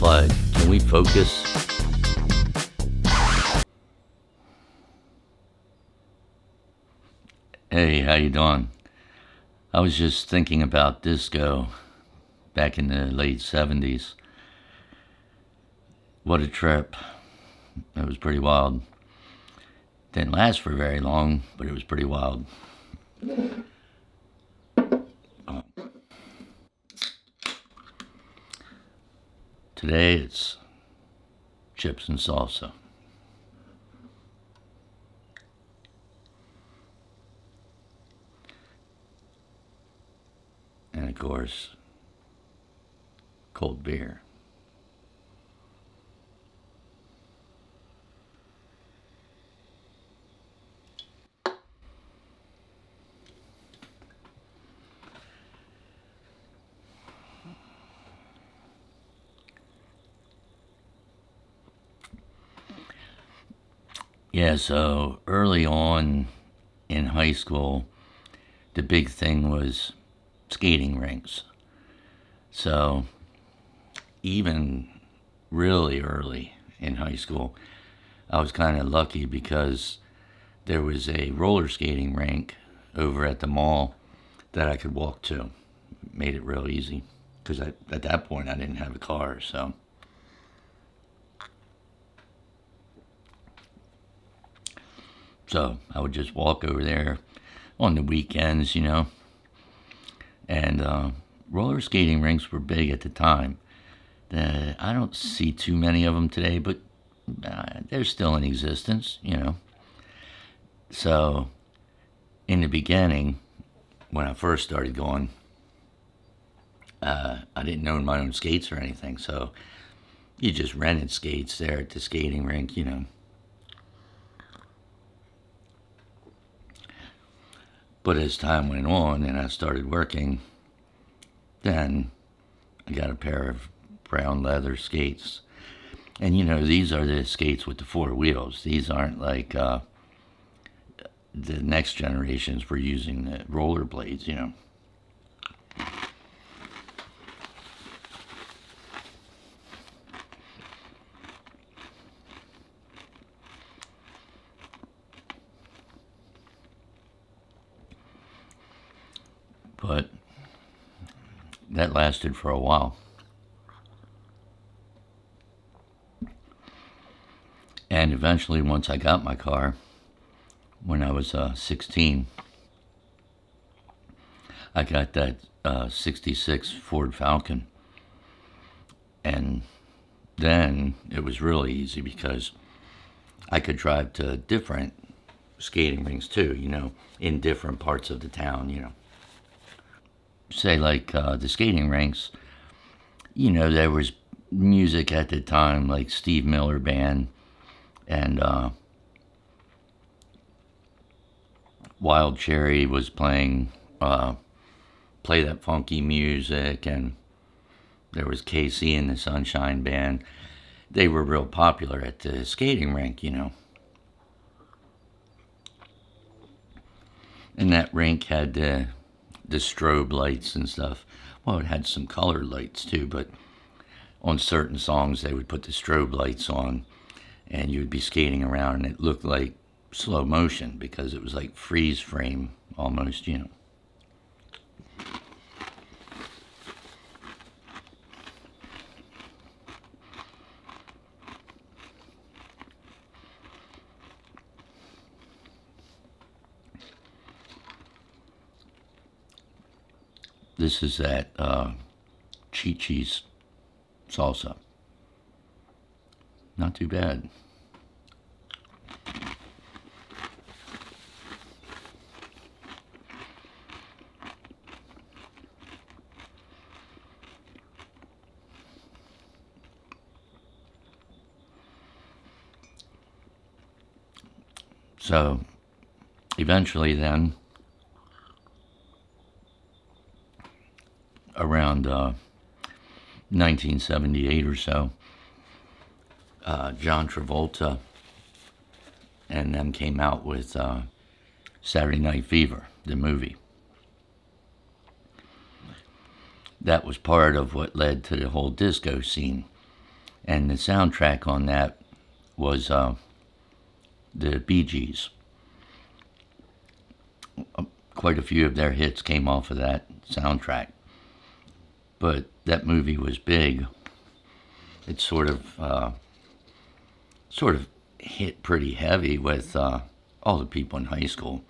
but can we focus? Hey, how you doing? I was just thinking about disco back in the late 70s. What a trip. It was pretty wild. Didn't last for very long, but it was pretty wild. Today it's chips and salsa. And of course, cold beer. Yeah, so early on in high school, the big thing was skating rinks. So even really early in high school, I was kind of lucky because there was a roller skating rink over at the mall that I could walk to. Made it real easy because at that point I didn't have a car, so I would just walk over there on the weekends, and roller skating rinks were big at the time. I don't see too many of them today, but they're still in existence. So in the beginning, when I first started going, I didn't own my own skates or anything, so you just rented skates there at the skating rink. But as time went on and I started working, then I got a pair of brown leather skates. And these are the skates with the four wheels. These aren't like the next generations were using the rollerblades. But that lasted for a while. And eventually, once I got my car, when I was 16, I got that 66 Ford Falcon. And then it was really easy because I could drive to different skating rinks too, in different parts of the town. Say, like the skating rinks, there was music at the time, like Steve Miller Band and Wild Cherry was playing Play That Funky Music, and there was Casey and the Sunshine Band. They were real popular at the skating rink. And that rink had the strobe lights and stuff. Well, it had some colored lights too, but on certain songs they would put the strobe lights on and you would be skating around and it looked like slow motion because it was like freeze frame almost. This is that Chi-Chi's salsa. Not too bad. So eventually then, around 1978 or so, John Travolta and them came out with Saturday Night Fever, the movie. That was part of what led to the whole disco scene. And the soundtrack on that was the Bee Gees. Quite a few of their hits came off of that soundtrack. But that movie was big. It sort of hit pretty heavy with all the people in high school.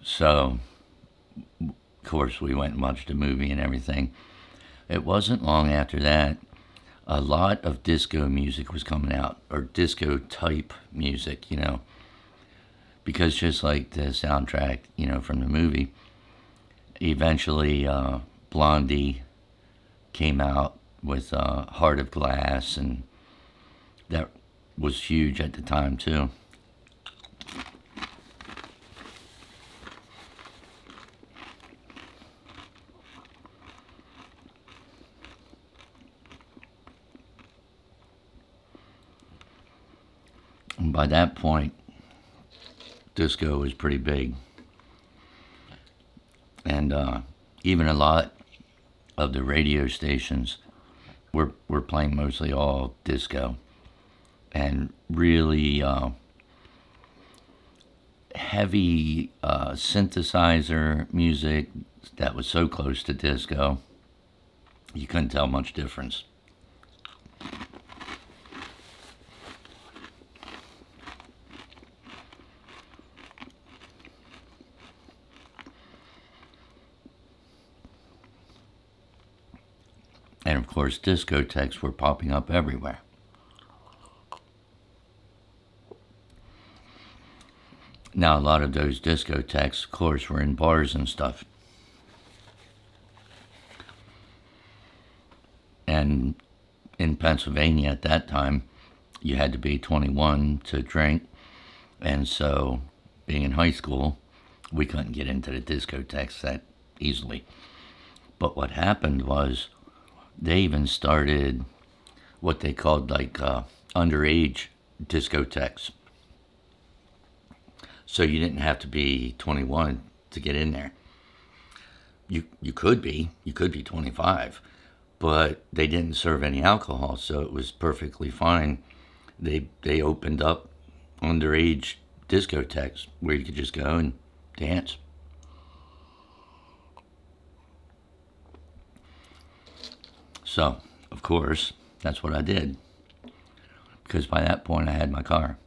So, of course, we went and watched the movie and everything. It wasn't long after that, a lot of disco music was coming out, or disco type music, because just like the soundtrack, from the movie, eventually Blondie came out with Heart of Glass, and that was huge at the time too. And by that point, disco was pretty big. And even a lot of the radio stations were playing mostly all disco. And really heavy synthesizer music that was so close to disco, you couldn't tell much difference. And of course, discotheques were popping up everywhere. Now, a lot of those discotheques, of course, were in bars and stuff. And in Pennsylvania at that time, you had to be 21 to drink. And so, being in high school, we couldn't get into the discotheques that easily. But what happened was, they even started what they called like underage discotheques. So you didn't have to be 21 to get in there. You could be 25, but they didn't serve any alcohol, so it was perfectly fine. They opened up underage discotheques where you could just go and dance. So, of course, that's what I did. Because by that point I had my car.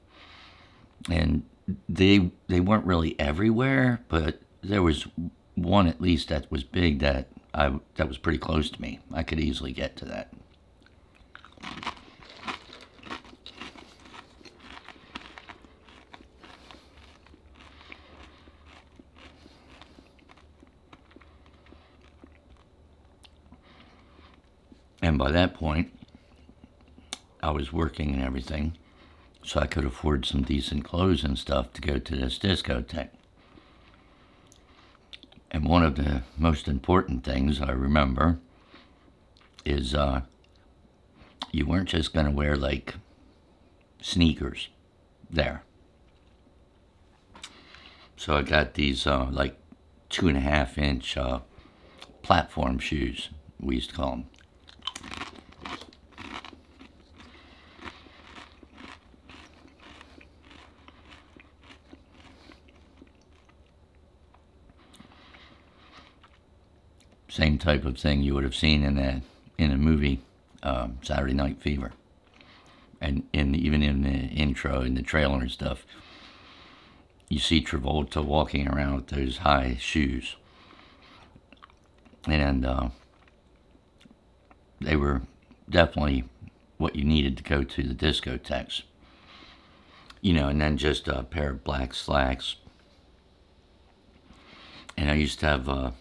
And they weren't really everywhere, but there was one at least that was big that was pretty close to me. I could easily get to that. And by that point, I was working and everything, so I could afford some decent clothes and stuff to go to this discotheque. And one of the most important things I remember is you weren't just going to wear like sneakers there. So I got these like 2.5-inch platform shoes, we used to call them. Same type of thing you would have seen in a movie, Saturday Night Fever, and even in the intro, in the trailer and stuff, you see Travolta walking around with those high shoes, and they were definitely what you needed to go to the discotheques, and then just a pair of black slacks. And I used to have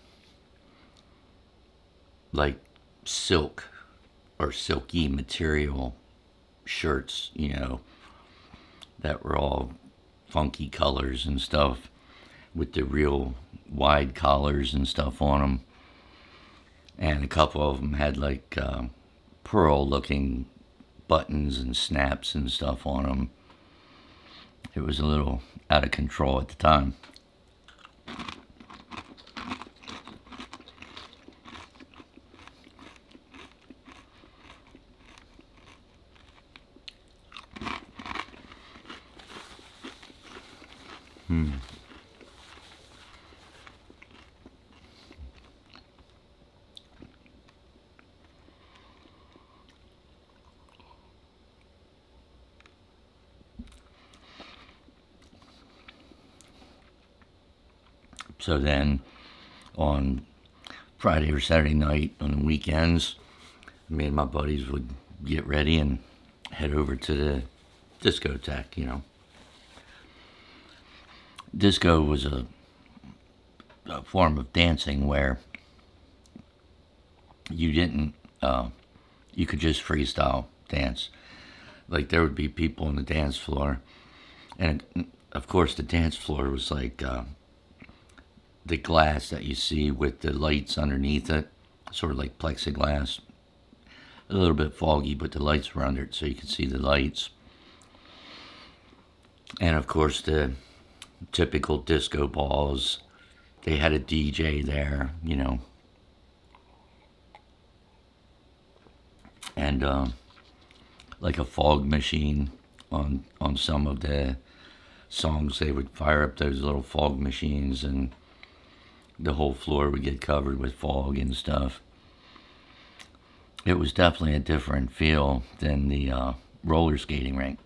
like silk or silky material shirts, that were all funky colors and stuff with the real wide collars and stuff on them. And a couple of them had like pearl looking buttons and snaps and stuff on them. It was a little out of control at the time. So then on Friday or Saturday night on the weekends, me and my buddies would get ready and head over to the discotheque. Disco was a form of dancing where you didn't, you could just freestyle dance. Like there would be people on the dance floor, and of course the dance floor was like the glass that you see with the lights underneath it, sort of like plexiglass. A little bit foggy, but the lights were under it so you could see the lights. And of course the typical disco balls, they had a DJ there, and like a fog machine on some of the songs. They would fire up those little fog machines, and the whole floor would get covered with fog and stuff. It was definitely a different feel than the roller skating rink.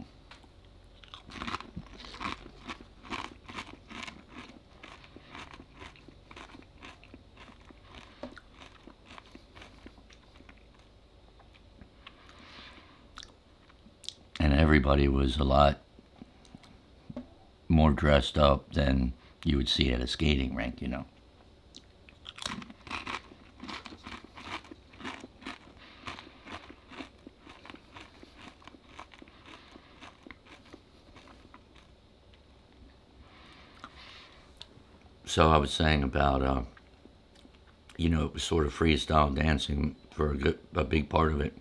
And everybody was a lot more dressed up than you would see at a skating rink. So I was saying about, it was sort of freestyle dancing for a big part of it.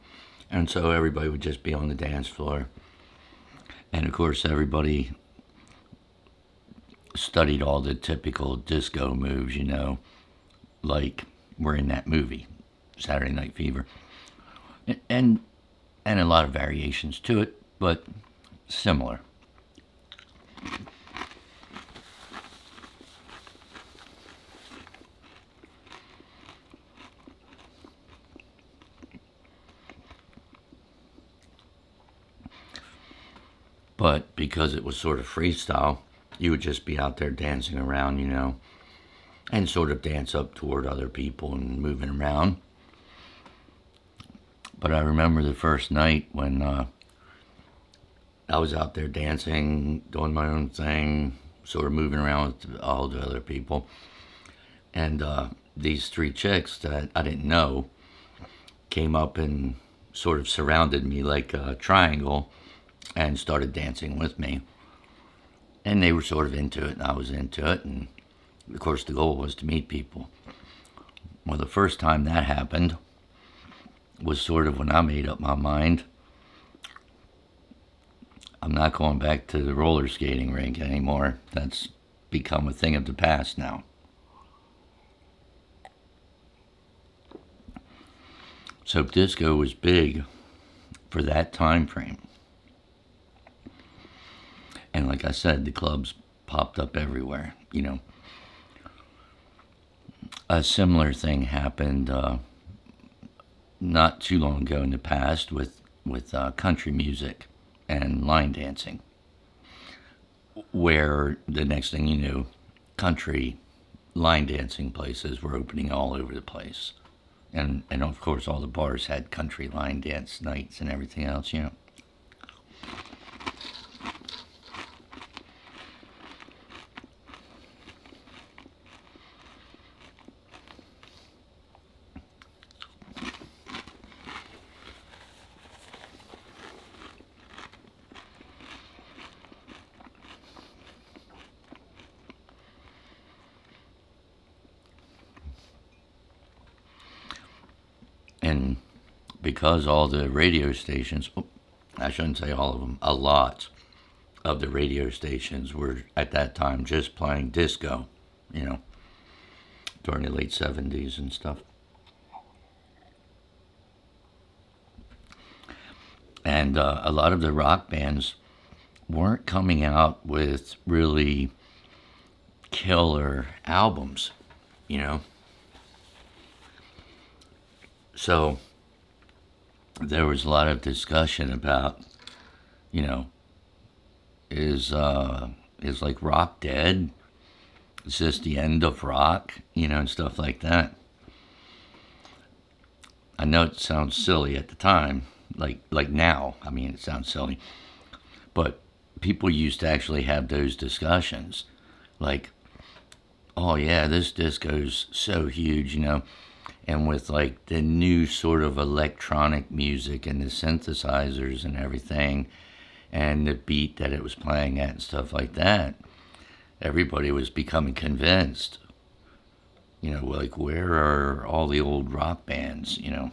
And so everybody would just be on the dance floor. And of course, everybody studied all the typical disco moves, like were in that movie, Saturday Night Fever. And a lot of variations to it, but similar. But because it was sort of freestyle, you would just be out there dancing around, and sort of dance up toward other people and moving around. But I remember the first night when I was out there dancing, doing my own thing, sort of moving around with all the other people. And these three chicks that I didn't know came up and sort of surrounded me like a triangle and started dancing with me. And they were sort of into it, and I was into it. And of course, the goal was to meet people. Well, the first time that happened was sort of when I made up my mind. I'm not going back to the roller skating rink anymore. That's become a thing of the past now. So disco was big for that time frame. And like I said, the clubs popped up everywhere. A similar thing happened not too long ago in the past with country music and line dancing, where the next thing you knew, country line dancing places were opening all over the place. And of course, all the bars had country line dance nights and everything else. And because all the radio stations, I shouldn't say all of them, a lot of the radio stations were at that time just playing disco, during the late 70s and stuff. And a lot of the rock bands weren't coming out with really killer albums, you know. So there was a lot of discussion about, you know, is like rock dead? Is this the end of rock? You know, and stuff like that. I know it sounds silly at the time, like now. I mean, it sounds silly, but people used to actually have those discussions, like, oh yeah, this disco's so huge, you know, and with like the new sort of electronic music and the synthesizers and everything, and the beat that it was playing at and stuff like that, everybody was becoming convinced, you know, like, where are all the old rock bands, you know?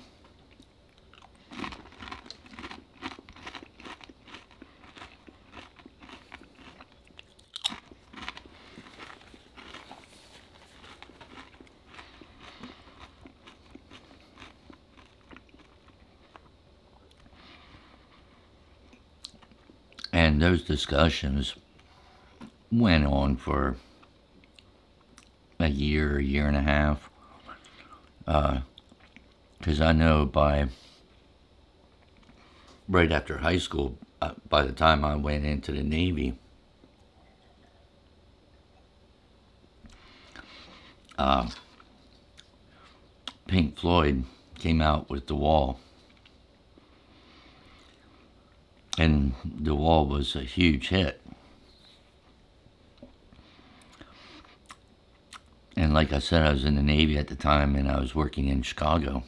And those discussions went on for a year and a half. Because I know by right after high school, by the time I went into the Navy, uh, Pink Floyd came out with The Wall. And The Wall was a huge hit. And like I said, I was in the Navy at the time and I was working in Chicago.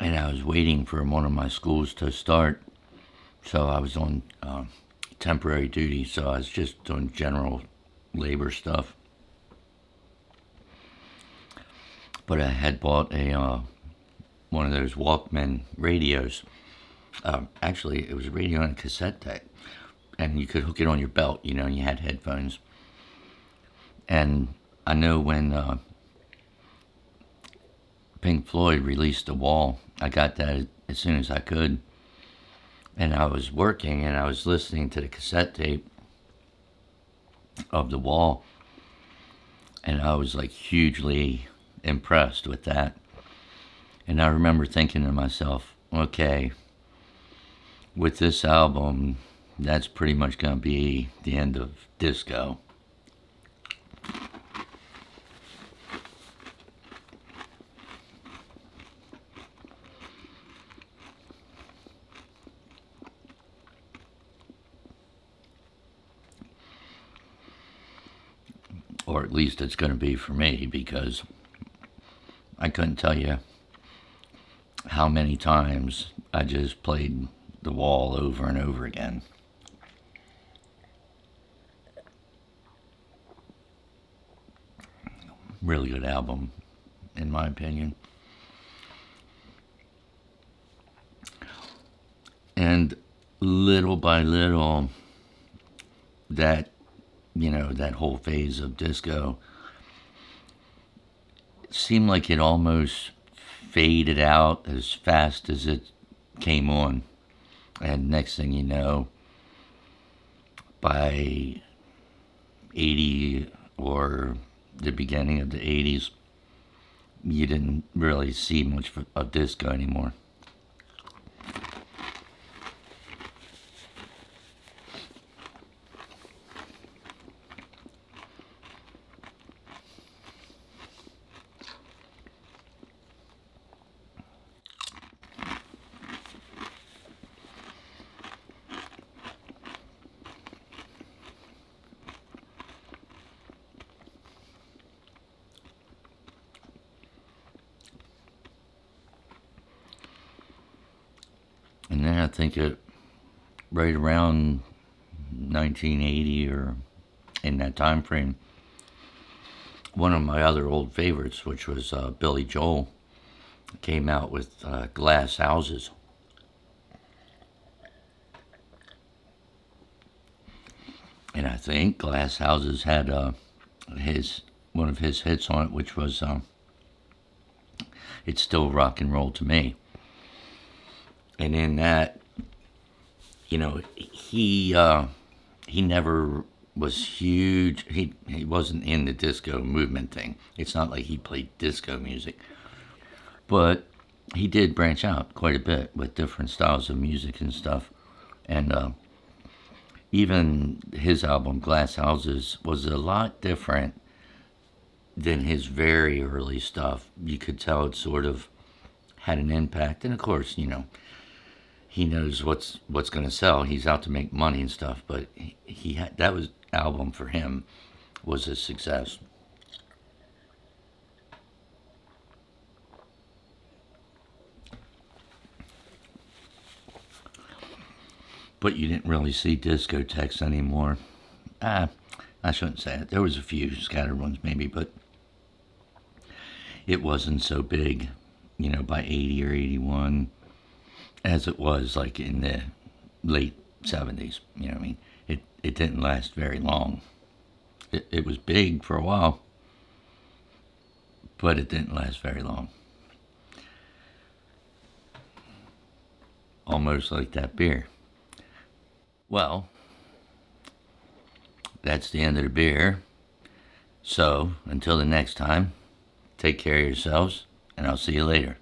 And I was waiting for one of my schools to start. So I was on temporary duty, so I was just doing general labor stuff. But I had bought a one of those Walkman radios. Actually, it was a radio on a cassette tape, and you could hook it on your belt, you know, and you had headphones. And I know when Pink Floyd released The Wall, I got that as soon as I could. And I was working and I was listening to the cassette tape of The Wall, and I was like hugely impressed with that. And I remember thinking to myself, okay, with this album, that's pretty much going to be the end of disco. Or at least it's going to be for me, because I couldn't tell you how many times I just played The Wall over and over again. Really good album, in my opinion. And little by little, that, you know, that whole phase of disco, it seemed like it almost faded out as fast as it came on. And next thing you know, by 80 or the beginning of the 80s, you didn't really see much of disco anymore. And then I think it right around 1980 or in that time frame, one of my other old favorites, which was Billy Joel, came out with Glass Houses. And I think Glass Houses had his one of his hits on it, which was "It's Still Rock and Roll to Me." And in that, he never was huge. He wasn't in the disco movement thing. It's not like he played disco music, but he did branch out quite a bit with different styles of music and stuff. And even his album Glass Houses was a lot different than his very early stuff. You could tell it sort of had an impact, and of course, he knows what's going to sell. He's out to make money and stuff, but he had that was album for him was a success. But you didn't really see discotheques anymore. Ah, I shouldn't say it. There was a few scattered ones maybe, but it wasn't so big, by 80 or 81 as it was like in the late 70s. You know what I mean? It didn't last very long. It was big for a while, but it didn't last very long. Almost like that beer. Well, that's the end of the beer. So, until the next time, take care of yourselves, and I'll see you later.